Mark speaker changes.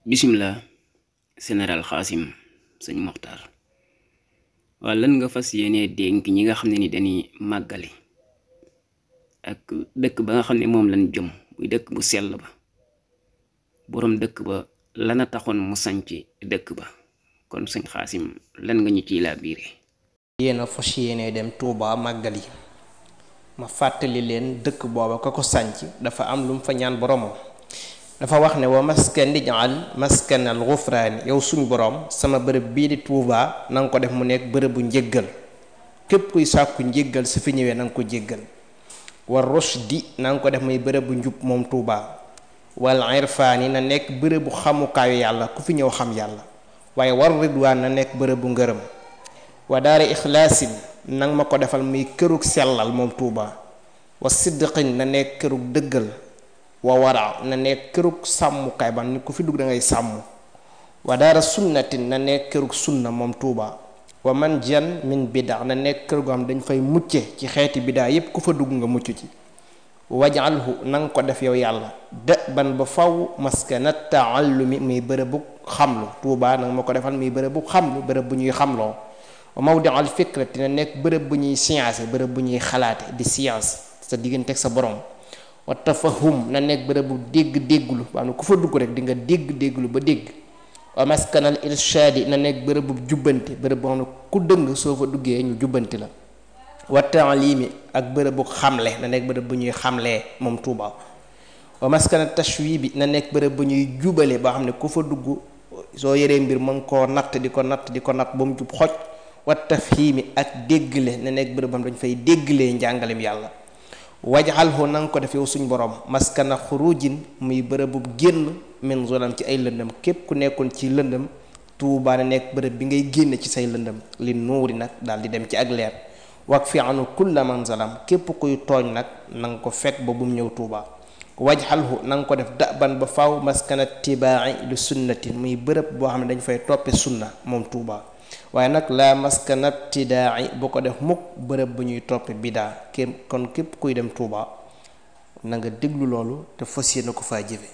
Speaker 1: bismillah général Xaasim sëñ Moxtaar waa lan nga fas yéene dénk ñi nga xam ne ni dañuy màggali ak dëkk ba nga xam ne moom lañ jëm muy dëkk bu sell ba boroom dëkk ba lana taxoon mu sanc dëkk ba kon sëñ Xaasim lan nga ñu ciy laa biire.
Speaker 2: yéena fas yéene dem Touba màggali ma fàttali leen dëkk booba ka ko sanc dafa am lu mu fa ñaan boromam. dafa wax ne wa maskan ij'al maskan al ghufraani yow suñ borom sama bërëb bii di Touba na nga ko def mu nekk bërëbu njéggal képp kuy sàkku njéggal su fi ñëwee na nga ko jéggal. war rushdi na nga ko def muy bërëbu njub moom Touba. wal irfaani na nekk bërëbu xamukaayu yàlla ku fi ñëw xam yàlla. waaye war ridwaan na nekk bërëbu ngërëm. wa daara ixlaasin nang ma ko defal muy kërug sellal moom Touba. wa sidqin na nekk kërug dëggal. wa wara na nekk kërug sàmmukaay ba ni ku fi dugg da ngay sàmm. wa daara sunnatin na nekk kërug sunna moom Touba. wa man jan min bida na nekk kër goo xam dañ fay mucce ci xeeti bidaa yépp ku fa dugg nga mucc ci. wajalhu na nga ko def yow yàlla ban ba faw maskana taallumi muy bërëbu xamlu Touba nag ma ko defal muy bërëbu xamlu bërëb bu ñuy xamloo. wa mawdi al fikrati na nekk bërëb bu ñuy science bërëb bu ñuy xalaate di science sa diggante ak sa borom. wa tafahum na nekk bërëb bu dégg-dégglu waa ne ku fa dugg rek di nga dégg-dégglu ba dégg. wa maskanal irshaadi na nekk bërëb bu jubbante bërëb boo xam ne ku dëng soo fa duggee ñu jubbanti la. wa taalimi ak bërëb bu xamle na nekk bërëb bu ñuy xamlee moom Touba. wa maskanal tashwibi na nekk bërëb bu ñuy jubale boo xam ne ku fa dugg soo yoree mbir mën koo natt di ko natt ba mu jub xoj. wa tafhimi ak déggle na nekk bërëb bam dañ fay dégglee njàngalem yàlla. wajxalhu na nga ko def yow suñ borom maskana xurujin muy bërëbu génn min zolam ci ay lëndëm képp ku nekkoon ci lëndëm Touba na nekk bërëb bi ngay génn ci say lëndëm li nuuri nag daal di dem ci ak leer. wak fi anu kulla man zalam képp kuy tooñ nag na nga ko fekk ba bu mu ñëw Touba. wajxalhu na nga ko def daban ba faw maskana tibaa'i li sunnatin muy bërëb boo xam ne dañ fay toppe sunna moom Touba. waaye nag laa maskana ibtidaai bu ko def mukk bërëb bu ñuy toppe bidaa kon képp kuy dem Touba na nga déglu loolu te fas yéene ko faa jëfe